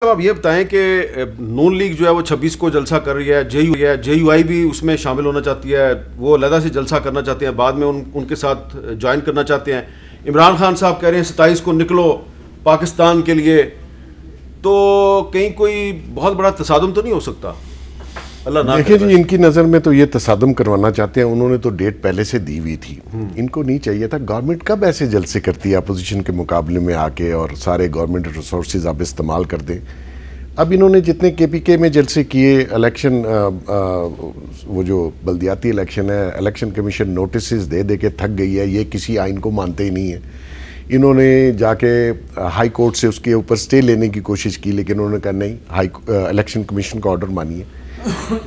आप ये बताएं कि नून लीग जो है वो 26 को जलसा कर रही है, जेयूआई भी उसमें शामिल होना चाहती है, वो अलहदा से जलसा करना चाहते हैं, बाद में उनके साथ ज्वाइन करना चाहते हैं। इमरान खान साहब कह रहे हैं 27 को निकलो पाकिस्तान के लिए, तो कहीं कोई बहुत बड़ा तसादुम तो नहीं हो सकता? अल्लाह ना देखिए जी, इनकी नज़र में तो ये तसादुम करवाना चाहते हैं। उन्होंने तो डेट पहले से दी हुई थी, इनको नहीं चाहिए था। गवर्नमेंट कब ऐसे जलसे करती है अपोजिशन के मुकाबले में आके और सारे गवर्नमेंट रिसोर्सेज आप इस्तेमाल कर दें। अब इन्होंने जितने केपीके में जलसे किए, इलेक्शन वो जो बल्दियाती इलेक्शन है, इलेक्शन कमीशन नोटिस दे दे के थक गई है, ये किसी आइन को मानते ही नहीं है। इन्होंने जाके हाई कोर्ट से उसके ऊपर स्टे लेने की कोशिश की, लेकिन उन्होंने कहा नहीं, इलेक्शन कमीशन का ऑर्डर मानिए।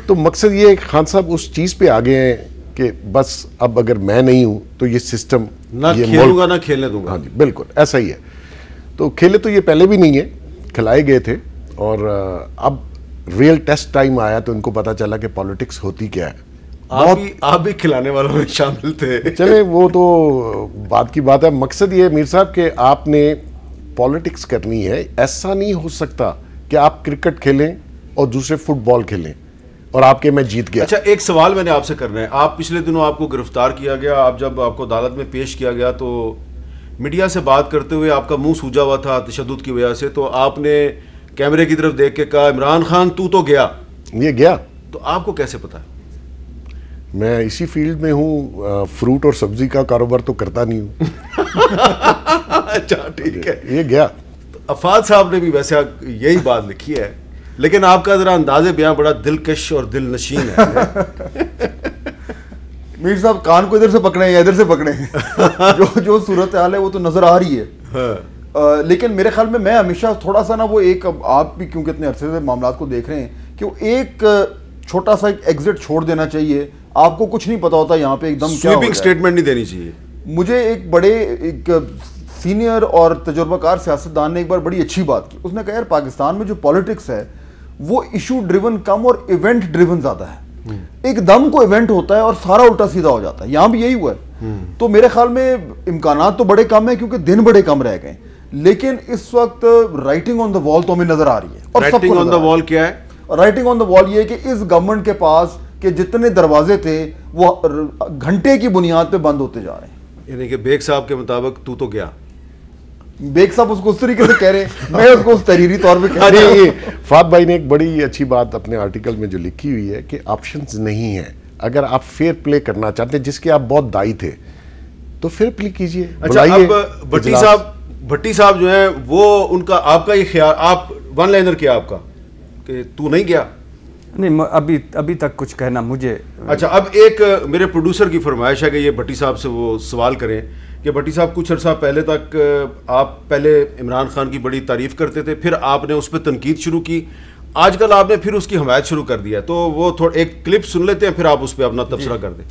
तो मकसद ये है कि खान साहब उस चीज़ पे आ गए हैं कि बस अब अगर मैं नहीं हूं तो ये सिस्टम ना खेलूंगा ना खेलने दूंगा। हाँ जी, बिल्कुल ऐसा ही है। तो खेले तो ये पहले भी नहीं है, खिलाए गए थे, और अब रियल टेस्ट टाइम आया तो इनको पता चला कि पॉलिटिक्स होती क्या है। आप भी खिलाने वालों में शामिल थे। चले वो तो बात की बात है। मकसद ये मीर साहब कि आपने पॉलिटिक्स करनी है। ऐसा नहीं हो सकता कि आप क्रिकेट खेलें और दूसरे फुटबॉल खेलें और आपके मैं जीत गया। अच्छा, एक सवाल मैंने आपसे करना है। आप पिछले दिनों आपको गिरफ्तार किया गया, आप जब आपको अदालत में पेश किया गया तो मीडिया से बात करते हुए आपका मुंह सूजा हुआ था तशद्दुद की वजह से, तो आपने कैमरे की तरफ देख के कहा इमरान खान तू तो गया। ये गया तो आपको कैसे पता है? मैं इसी फील्ड में हूँ, फ्रूट और सब्जी का कारोबार तो करता नहीं हूँ। अच्छा ठीक है, ये गया। तो अफाद साहब ने भी वैसे यही बात लिखी है, लेकिन आपका जरा अंदाजे बयां बड़ा दिलकश और दिल नशीन है। मीर साहब कान को इधर से पकड़े या इधर से पकड़े जो सूरत हाल है वो तो नजर आ रही है। हाँ। लेकिन मेरे ख्याल में मैं हमेशा थोड़ा सा ना वो एक, आप भी क्योंकि इतने अरसे से मामला को देख रहे हैं, कि वो एक छोटा सा एक एग्जिट छोड़ देना चाहिए। आपको कुछ नहीं पता होता यहाँ पे एकदम स्वीपिंग स्टेटमेंट नहीं देनी चाहिए। मुझे एक बड़े सीनियर और तजुर्बाकार सियासतदान ने एक बार बड़ी अच्छी बात की। उसने कहा यार पाकिस्तान में जो पॉलिटिक्स है वो इशू ड्रिवन कम और इवेंट ड्रिवन ज्यादा है। एकदम को इवेंट होता है और सारा उल्टा सीधा हो जाता है। यहां भी यही हुआ है। तो मेरे ख्याल में इम्कानात तो बड़े कम है क्योंकि दिन बड़े कम रह गए, लेकिन इस वक्त राइटिंग ऑन द वॉल तो हमें नजर आ रही है। और राइटिंग ऑन द वॉल क्या है? राइटिंग ऑन द वॉल ये कि इस गवर्नमेंट के पास के जितने दरवाजे थे वो घंटे की बुनियाद पे बंद होते जा रहे हैं। यानी कि बेग साहब के मुताबिक तू तो गया। बेग साहब उसको उस तरीके से कह रहे हैं, मैं उसको उस तहरीरी तौर पे कह रहा हूं। फाद भाई ने एक बड़ी अच्छी बात अपने आर्टिकल में जो लिखी हुई है कि ऑप्शंस नहीं है। अगर आप फेयर प्ले करना चाहते हैं, जिसके आप बहुत दाई थे, तो फेयर प्ले कीजिए। अच्छा, अब भट्टी साहब जो है वो उनका आपका ये ख्याल, आप वन लाइनर किया आपका कि तू नहीं गया? नहीं, अभी तक कुछ कहना मुझे। अच्छा, अब एक मेरे प्रोड्यूसर की फरमाइश है कि ये भट्टी साहब से वो सवाल करें कि भट्टी साहब कुछ अर्सा पहले तक आप पहले इमरान खान की बड़ी तारीफ करते थे, फिर आपने उस पर तनकीद शुरू की, आजकल आपने फिर उसकी हमायत शुरू कर दिया। तो वो थोड़ा एक क्लिप सुन लेते हैं, फिर आप उस पर अपना तबसरा कर दें।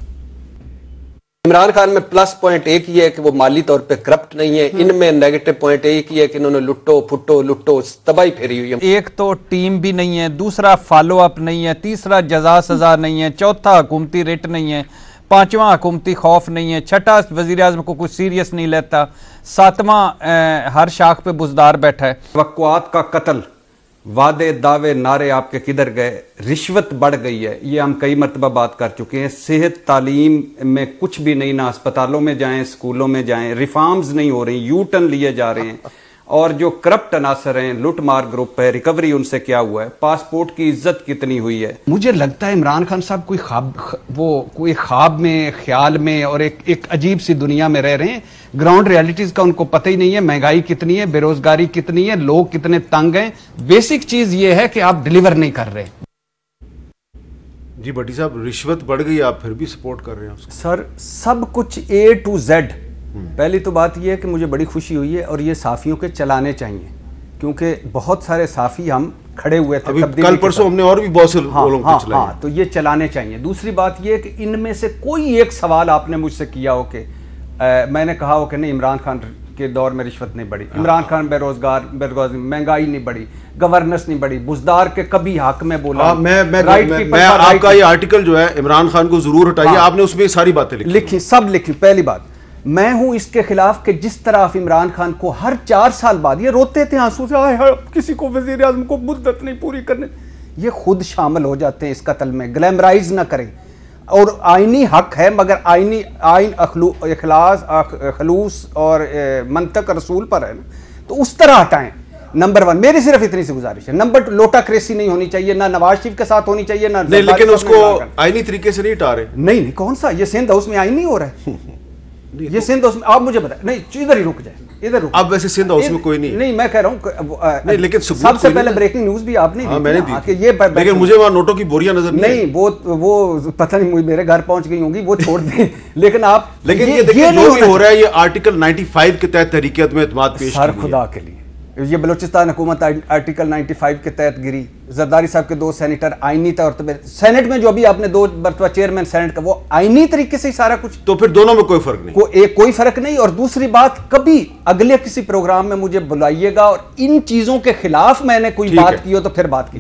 इमरान खान में प्लस पॉइंट एक ही है कि वो माली तौर पे करप्ट नहीं है। इनमें नेगेटिव पॉइंट एक ही है कि इन्होंने लुट्टो तबाही फेरी हुई है। एक तो टीम भी नहीं है, दूसरा फॉलो अप नहीं है, तीसरा जजा सजा नहीं है, चौथा हुकूमती रिट नहीं है, पांचवा हुकूमती खौफ नहीं है, छठा वजीर आज़म को कुछ सीरियस नहीं लेता, सातवां हर शाख पे बुजदार बैठा है। वक़्वात का कत्ल, वादे दावे नारे आपके किधर गए, रिश्वत बढ़ गई है, ये हम कई मरतबा बात कर चुके हैं। सेहत तालीम में कुछ भी नहीं, ना अस्पतालों में जाएं, स्कूलों में जाएं, रिफॉर्म्स नहीं हो रही, यू टर्न लिए जा रहे हैं। और जो करप्ट अनासर हैं, लुटमार ग्रुप है, रिकवरी उनसे क्या हुआ है, पासपोर्ट की इज्जत कितनी हुई है। मुझे लगता है इमरान खान साहब कोई ख्वाब में, ख्याल में और एक अजीब सी दुनिया में रह रहे हैं। ग्राउंड रियलिटीज का उनको पता ही नहीं है। महंगाई कितनी है, बेरोजगारी कितनी है, लोग कितने तंग हैं। बेसिक चीज ये है कि आप डिलीवर नहीं कर रहे। जी भट्टी साहब, रिश्वत बढ़ गई, आप फिर भी सपोर्ट कर रहे हैं उसको? सर, सब कुछ A to Z। पहली तो बात यह है कि मुझे बड़ी खुशी हुई है और ये साफियों के चलाने चाहिए, क्योंकि बहुत सारे साफी हम खड़े हुए थे। अभी कल परसों हमने और भी बहुत से लोगों को चलाए। हाँ, तो ये चलाने चाहिए। दूसरी बात यह है कि इनमें से कोई एक सवाल आपने मुझसे किया हो कि मैंने कहा हो कि नहीं इमरान खान के दौर में रिश्वत नहीं बढ़ी, इमरान खान बेरोजगार, महंगाई नहीं बढ़ी, गवर्नेंस नहीं बढ़ी, बुजदार के कभी हक में बोला। मैं आपका ये आर्टिकल जो है इमरान खान को जरूर हटाइए, आपने उसमें सारी बातें लिखी, सब लिखी। पहली बात, मैं हूं इसके खिलाफ कि जिस तरह आप इमरान खान को हर 4 साल बाद ये रोते थे आंसू से, हाय हाय किसी को वजीर आजम को मुद्दत नहीं पूरी करने, ये खुद शामिल हो जाते हैं इस कत्ल में। ग्लैमराइज ना करें, और आईनी हक है मगर आइन खलूस और मंतक रसूल पर है ना, तो उस तरह हटाएं। नंबर 1 मेरी सिर्फ इतनी सी गुजारिश है। नंबर 2 लोटा क्रेसी नहीं होनी चाहिए, ना नवाज शरीफ के साथ होनी चाहिए, ना नहीं, लेकिन उसको आईनी तरीके से नहीं हटा रहे। नहीं कौन सा, ये सिंध हाउस में आईन नहीं हो रहा है ये सिंध हाउस में, आप मुझे बताएं। नहीं इधर ही रुक जाए, इधर रुक। अब वैसे सिंध हाउस में कोई नहीं, नहीं मैं कह रहा हूँ नहीं, लेकिन सबसे पहले ब्रेकिंग न्यूज भी आपने मैंने दी, लेकिन मुझे वहां नोटों की बोरियां नजर नहीं, वो पता नहीं मेरे घर पहुंच गई होंगी, वो छोड़ दें। लेकिन आप लेकिन ये देखिए जो भी हो रहा है, ये आर्टिकल 95 के तहत तहरीक में एतमाद पेश सर खुदा के लिए, ये बलूचिस्तान हुकूमत आर्टिकल 95 के तहत गिरी। जरदारी साहब के 2 सेनेटर आईनी तौर पर, सेनेट में जो अभी आपने 2 मरतबा चेयरमैन सेनेट का, वो आईनी तरीके से ही सारा कुछ, तो फिर दोनों में कोई फर्क नहीं, कोई फर्क नहीं। और दूसरी बात, कभी अगले किसी प्रोग्राम में मुझे बुलाइएगा और इन चीजों के खिलाफ मैंने कोई बात की हो तो फिर बात की।